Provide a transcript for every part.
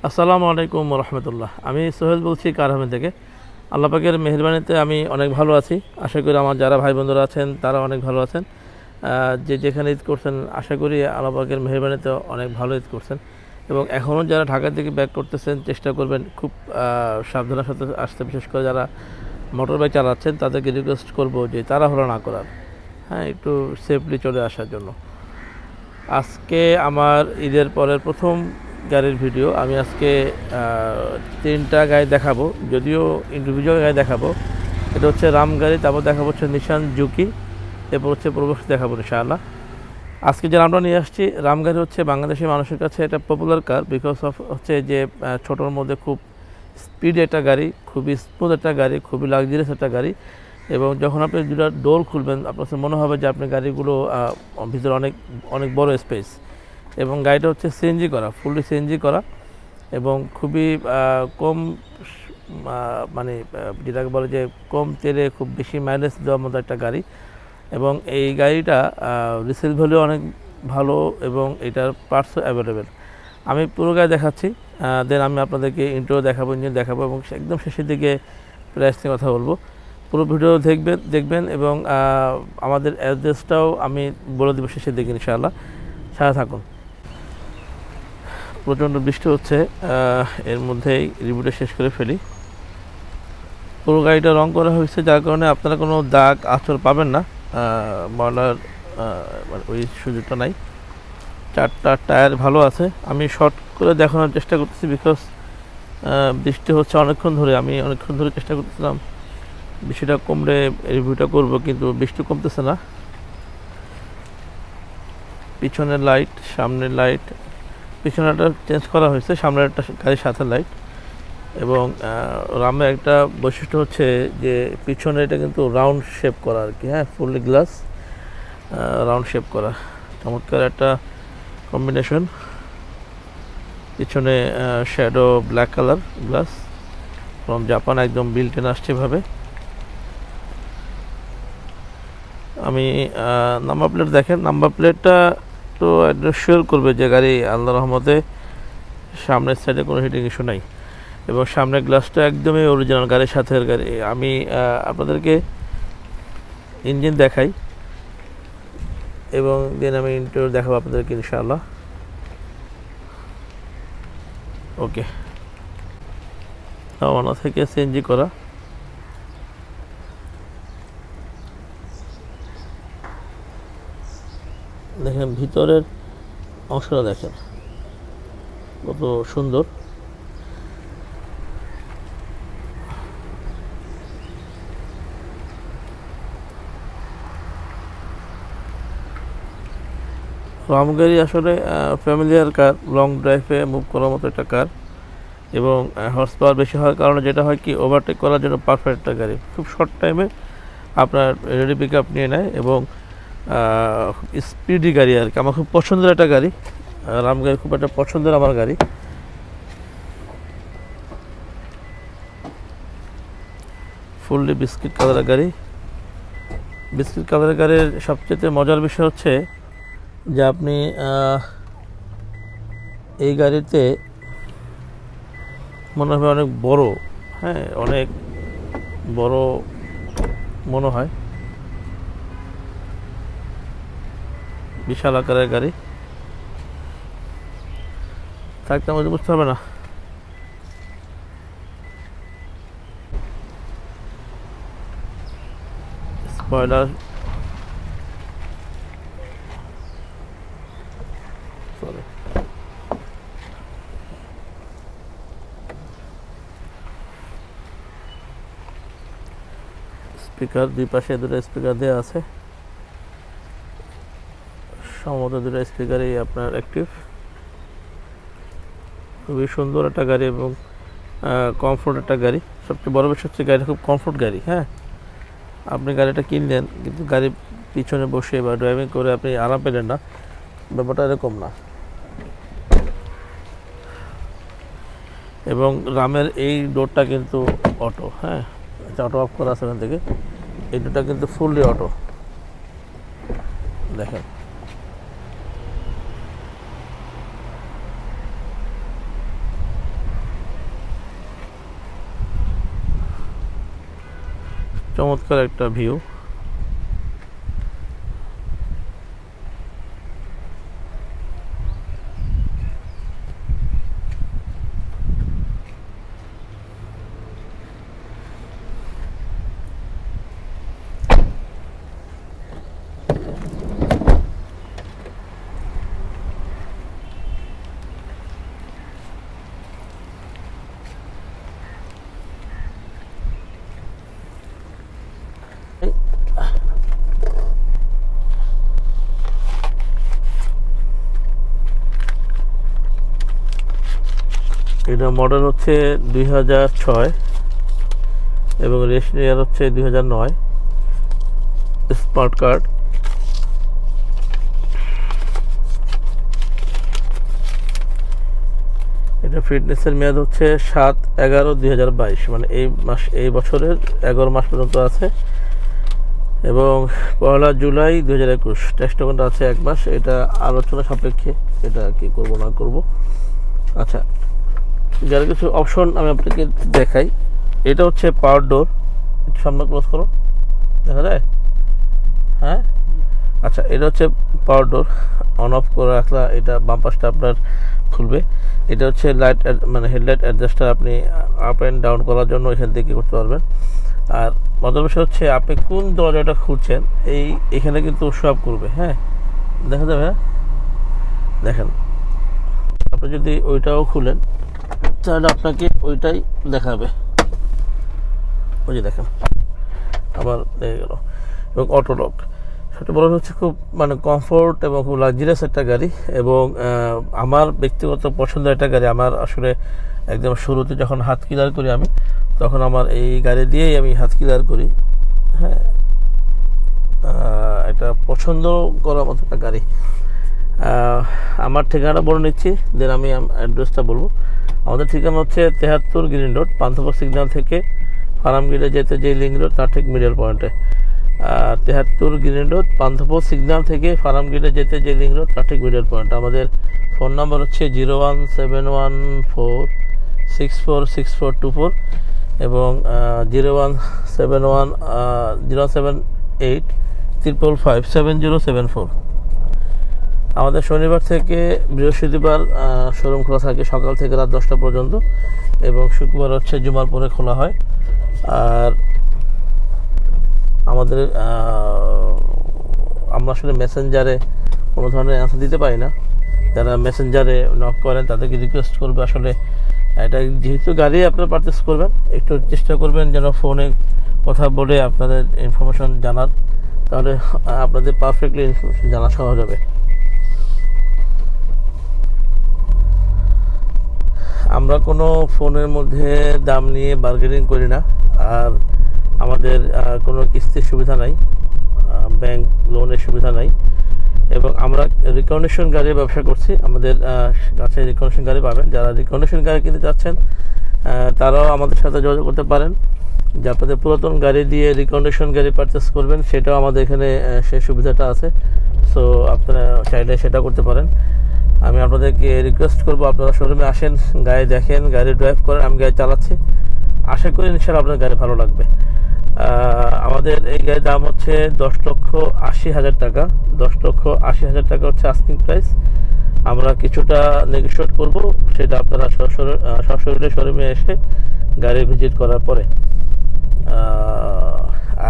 আসসালামু আলাইকুম রহমতুল্লাহ। আমি সোহেল বলছি কারহামে থেকে। আল্লাহ পাকের মেহেরবানিতে আমি অনেক ভালো আছি। আশা করি আমার যারা ভাই বন্ধুরা আছেন তারা অনেক ভালো আছেন। যে যেখানে ঈদ করছেন আশা করি আল্লাহ পাকের মেহেরবানিতে অনেক ভালো ঈদ করছেন। এবং এখনও যারা ঢাকা থেকে ব্যাক করতেছেন চেষ্টা করবেন খুব সাবধানের সাথে আসতে, বিশেষ করে যারা মোটর বাইক চালাচ্ছেন তাদেরকে রিকোয়েস্ট করব যে তাড়াহুড়ো না করার, হ্যাঁ, একটু সেফলি চলে আসার জন্য। আজকে আমার ঈদের পরের প্রথম গাড়ির ভিডিও। আমি আজকে 3টা গাড়ি দেখাবো, যদিও ইন্ডিভিজুয়াল গাড়ি দেখাবো। এটা হচ্ছে রাম গাড়ি, তারপর দেখাবো হচ্ছে নিশান জুকি, এরপর হচ্ছে প্রবক্স দেখাবো ইনশাআল্লাহ। আজকে যে রামটা নিয়ে আসছি, রাম গাড়ি হচ্ছে বাংলাদেশি মানুষের কাছে এটা পপুলার কার, বিকজ অফ হচ্ছে যে ছোটোর মধ্যে খুব স্পিড একটা গাড়ি, খুবই স্মুথ একটা গাড়ি, খুবই লাক্সারিয়াস একটা গাড়ি। এবং যখন আপনি দুটা ডোর খুলবেন আপনার মনে হবে যে আপনার গাড়িগুলো ভিতরে অনেক অনেক বড় স্পেস। এবং গাড়িটা হচ্ছে সিএনজি করা, ফুললি সিএনজি করা, এবং খুবই কম মানে যেটাকে বলে যে কম তেলে খুব বেশি মাইলেজ দেওয়ার মতো একটা গাড়ি। এবং এই গাড়িটা রিসেল ভ্যালু অনেক ভালো এবং এটার পার্টসও অ্যাভেলেবেল। আমি পুরো গাড়ি দেখাচ্ছি, দেন আমি আপনাদেরকে ইন্ট্রো দেখাবো, ইঞ্জিন দেখাবো, এবং একদম শেষের দিকে প্রাইস নিয়ে কথা বলবো। পুরো ভিডিও দেখবেন এবং আমাদের অ্যাড্রেসটাও আমি বলে দেবো শেষের দিকে ইনশাআল্লাহ। সাথে থাকুন। প্রচণ্ড বৃষ্টি হচ্ছে, এর মধ্যেই রিভিউটা শেষ করে ফেলি। পুরো গাড়িটা রং করা হয়েছে, যার কারণে আপনারা কোনো দাগ আঁচড় পাবেন না, ময়লার ওই সুযোগটা নাই। 4টা টায়ার ভালো আছে। আমি শর্ট করে দেখানোর চেষ্টা করতেছি, বিকজ বৃষ্টি হচ্ছে অনেকক্ষণ ধরে। আমি অনেকক্ষণ ধরে চেষ্টা করতেছিলাম বৃষ্টিটা কমলে রিভিউটা করব, কিন্তু বৃষ্টি কমতেছে না। পিছনের লাইট, সামনের লাইট, পিছনেরটা চেঞ্জ করা হয়েছে, সামনের একটা গাড়ির সাথে লাইট। এবং রামের একটা বৈশিষ্ট্য হচ্ছে যে পিছনে এটা কিন্তু রাউন্ড শেপ করা আর কি, হ্যাঁ, ফুললি গ্লাস রাউন্ড শেপ করা, চমৎকার একটা কম্বিনেশন। পিছনে shadow black colour glass from Japan, একদম বিল্ট ইন আসছে ভাবে। আমি নাম্বার প্লেট দেখেন, নাম্বার প্লেটটা তো একদম শিওর করবে যে গাড়ি আল্লাহ রহমতে সামনের সাইডে কোনো হিটিং ইস্যু নাই। এবং সামনের গ্লাসটা একদমই অরিজিনাল গাড়ির সাথে গাড়ি। আমি আপনাদেরকে ইঞ্জিন দেখাই এবং দেন আমি ইন্টারভিউ দেখাবো আপনাদেরকে ইনশাআল্লাহ। ওকে, রওনা থেকে সিএনজি করা। দেখেন ভিতরের অংশটা দেখেন কত সুন্দর। রাম গাড়ি আসলে ফ্যামিলিয়ার কার, লং ড্রাইভে মুভ করার মতো একটা কার, এবং হর্স পাওয়ার বেশি হওয়ার কারণে যেটা হয় কি ওভারটেক করার জন্য পারফেক্ট একটা গাড়ি। খুব শর্ট টাইমে আপনার রেডি পিক আপ নিয়ে নেয় এবং স্পিডি গাড়ি আর কি। আমার খুব পছন্দের একটা গাড়ি, রাম গাড়ি খুব একটা পছন্দের আমার গাড়ি। ফুললি বিস্কিট কালারের গাড়ি। বিস্কিট কালারের গাড়ির সবচেয়ে মজার বিষয় হচ্ছে যে আপনি এই গাড়িতে মনে হবে অনেক বড়, হ্যাঁ, অনেক বড় মনে হয়, বিশাল আকারের গাড়ি। থাকতে আমাদের বুঝতে হবে না। স্পয়লার, সরি, স্পিকার, দুই পাশে দুটো স্পিকার দেওয়া আছে, সম্ভবত দুটো স্পিকারই আপনার অ্যাক্টিভ। খুবই সুন্দর একটা গাড়ি এবং কমফোর্ট একটা গাড়ি। সবচেয়ে বড় বিষয় হচ্ছে গাড়িটা খুব কমফোর্ট গাড়ি, হ্যাঁ। আপনি গাড়িটা কিনলেন কিন্তু গাড়ির পিছনে বসে বা ড্রাইভিং করে আপনি আরাম পেলেন না, ব্যাপারটা এরকম না। এবং রামের এই ডোরটা কিন্তু অটো, হ্যাঁ, অটো অফ করা আছে এখান থেকে। এই ডোরটা কিন্তু ফুললি অটো, দেখেন। চমৎকার একটা ভিউ। এটা মডেল হচ্ছে 2006 এবং রেজিস্ট্রেশন ইয়ার হচ্ছে 2009। Smart card. এটা ফিটনেসের মেয়াদ হচ্ছে 7/11/2022, মানে এই বছরের 11 মাস পর্যন্ত আছে এবং 1 জুলাই 2021 টেস্ট টোকেনটা আছে 1 মাস। এটা আলোচনা সাপেক্ষে এটা কি করব না করব। আচ্ছা, যার কিছু অপশন আমি আপনাকে দেখাই। এটা হচ্ছে পাওয়ার ডোর, একটু সামনে ক্লোজ করো, দেখা যায়? হ্যাঁ, আচ্ছা, এটা হচ্ছে পাওয়ার ডোর। অন অফ করে রাখলে এটা বাম পাশটা আপনার খুলবে। এটা হচ্ছে লাইট, মানে হেডলাইট অ্যাডজাস্টার, আপনি আপ অ্যান্ড ডাউন করার জন্য এখান থেকে করতে পারবেন। আর মজার বিষয় হচ্ছে আপনি কোন দরজাটা খুলছেন এখানে কিন্তু সব করবে। হ্যাঁ, দেখা যাবে? দেখেন, আপনি যদি ওইটাও খুলেন তাহলে আপনাকে ওইটাই দেখাবে। ওই যে দেখেন আবার লেগে গেল। এবং অটোলক, সেটা বলা হচ্ছে খুব মানে কমফোর্ট এবং খুব লাক্সারিয়াস একটা গাড়ি এবং আমার ব্যক্তিগত পছন্দের একটা গাড়ি। আমার আসলে একদম শুরুতে যখন হাত ক্লিয়ার করি আমি, তখন আমার এই গাড়ি দিয়েই আমি হাত ক্লিয়ার করি। হ্যাঁ, এটা পছন্দ করার মতো একটা গাড়ি। আমার ঠিকানাটা বলে নিচ্ছি, দেন আমি অ্যাড্রেসটা বলবো। আমাদের ঠিকানা হচ্ছে 73 গ্রিন রোড, পান্থপথ সিগন্যাল থেকে ফার্মগেটে যেতে যে লিঙ্ক রোড তার ঠিক মিডল পয়েন্টে। 73 গ্রিন রোড, পান্থপথ সিগন্যাল থেকে ফার্মগেটে যেতে যে লিঙ্ক রোড তার ঠিক মিডল পয়েন্ট। আমাদের ফোন নাম্বার হচ্ছে 01714646424 এবং 07855570704। আমাদের শনিবার থেকে বৃহস্পতিবার শোরুম খোলা থাকে সকাল থেকে রাত 10টা পর্যন্ত এবং শুক্রবার হচ্ছে জুমার পরে খোলা হয়। আর আমাদের আমরা আসলে মেসেঞ্জারে কোনো ধরনের অ্যান্সার দিতে পারি না। যারা মেসেঞ্জারে নক করেন তাদেরকে রিকোয়েস্ট করবে, আসলে এটা যেহেতু গাড়ি আপনারা পারচেস করবেন, একটু চেষ্টা করবেন যেন ফোনে কথা বলে আপনাদের ইনফরমেশন জানার, তাহলে আপনাদের পারফেক্টলি ইনফরমেশন জানা সহজ হবে। আমরা কোনো ফোনের মধ্যে দাম নিয়ে বার্গেনিং করি না, আর আমাদের কোনো কিস্তির সুবিধা নাই, ব্যাংক লোনের সুবিধা নাই এবং আমরা রিকন্ডিশন গাড়ির ব্যবসা করছি। আমাদের কাছে রিকন্ডিশন গাড়ি পাবেন। যারা রিকন্ডিশন গাড়ি কিনতে চাচ্ছেন তারাও আমাদের সাথে যোগাযোগ করতে পারেন। যে আপনাদের পুরাতন গাড়ি দিয়ে রিকন্ডিশন গাড়ি পারচেস করবেন, সেটাও আমাদের এখানে সেই সুবিধাটা আছে। সো আপনারা চাইলে সেটা করতে পারেন। আমি আপনাদেরকে রিকোয়েস্ট করবো আপনারা শোরুমে আসেন, গাড়ি দেখেন, গাড়ি ড্রাইভ করেন। আমি গাড়ি চালাচ্ছি, আশা করি ইনশাআল্লাহ আপনার গাড়ি ভালো লাগবে। আমাদের এই গাড়ির দাম হচ্ছে 10,80,000 টাকা। 10,80,000 টাকা হচ্ছে আস্কিং প্রাইস। আমরা কিছুটা নেগোশিয়েট করব, সেটা আপনারা সশরীরে শোরুমে এসে গাড়ি ভিজিট করার পরে।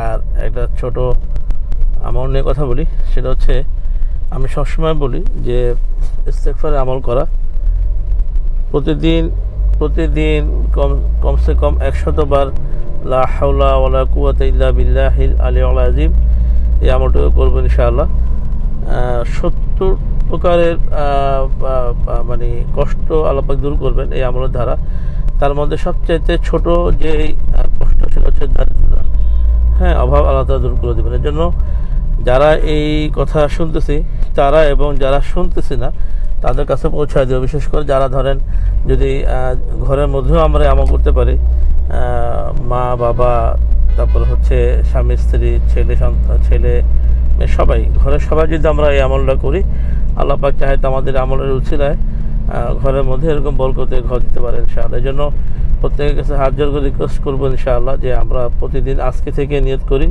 আর একটা ছোট অ্যামাউন্ট নিয়ে কথা বলি, সেটা হচ্ছে আমি সবসময় বলি যে ইস্তেগফারে আমল করা, প্রতিদিন কমসে কম 100 বার লা হাওলা ওয়ালা কুওয়াতা ইল্লা বিল্লাহিল আলিয়্যিল আযীম এই আমলটা করবেন ইনশাআল্লাহ। 70 প্রকারের মানে কষ্ট আল্লাহ পাক দূর করবেন এই আমলের দ্বারা। তার মধ্যে সবচেয়ে ছোট যে কষ্ট সেটা হচ্ছে দারিদ্রতা। হ্যাঁ, অভাব আল্লাহ তাআলা দূর করে দেবেন। এর জন্য যারা এই কথা শুনতেছি তারা এবং যারা শুনতেছি না তাদের কাছে পৌঁছায় দেবে। বিশেষ করে যারা ধরেন যদি ঘরের মধ্যেও আমরা আমল করতে পারি, মা বাবা, তারপর হচ্ছে স্বামী স্ত্রী, ছেলে মেয়ে, সবাই ঘরের সবাই যদি আমরা এই আমলটা করি, আল্লাহ পাক চাহে তো আমাদের আমলের উছিলায় ঘরের মধ্যে এরকম বরকতে ঘর দিতে পারেন ইনশাআল্লাহ। এই জন্য প্রত্যেকের কাছে হাত জোর করে রিকোয়েস্ট করবো ইনশাআল্লাহ যে আমরা প্রতিদিন আজকে থেকে নিয়ত করি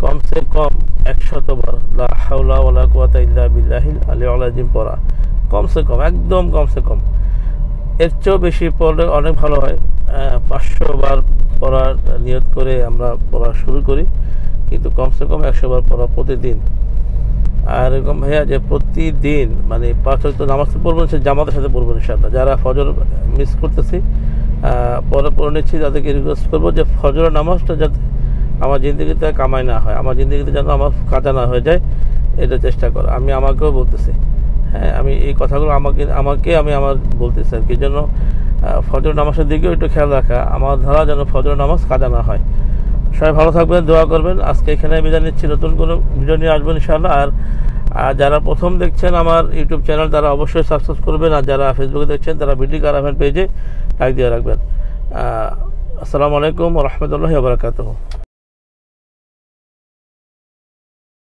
কমসে কম 100 বার লা হাওলা ওয়ালা কুওয়াতা ইল্লা বিল্লাহিল আলিয়্যিল আযীম পড়া, কমসে কম, একদম কমসে কম। এর চেয়েও বেশি পড়লে অনেক ভালো হয়। 500 বার পড়ার নিয়ত করে আমরা পড়া শুরু করি, কিন্তু কমসে কম 100 বার পড়া প্রতিদিন। আর এরকম ভাইয়া যে প্রতিদিন মানে 5 ওয়াক্ত নামাজ পড়বো, সে জামাতের সাথে পড়বো ইনশাআল্লাহ। যারা ফজর মিস করতেছি পরে নিচ্ছি, তাদেরকে রিকোয়েস্ট করবো যে ফজরের নামাজটা যাতে আমার জিন্দগিতে কামাই না হয়, আমার জিন্দগিতে যেন আমার কাজা না হয়ে যায়, এটা চেষ্টা করো। আমি আমাকেও বলতেছি, হ্যাঁ, আমি এই কথাগুলো আমাকে আমি আমার বলতেছি আর কি, জন্য ফজর নামাজের দিকেও একটু খেয়াল রাখা, আমার ধারা যেন ফজর নামাজ কাজা না হয়। সবাই ভালো থাকবেন, দোয়া করবেন। আজকে এখানে বিদায় নিচ্ছি, নতুন কোনো ভিডিও নিয়ে আসবেন ইনশাআল্লাহ। আর যারা প্রথম দেখছেন আমার ইউটিউব চ্যানেল, তারা অবশ্যই সাবস্ক্রাইব করবেন। আর যারা ফেসবুকে দেখছেন তারা ভিডিও কারাভেন পেজে লাইক দিয়ে রাখবেন। আসসালামু আলাইকুম ওয়া রাহমাতুল্লাহি ওয়া বারাকাতুহু।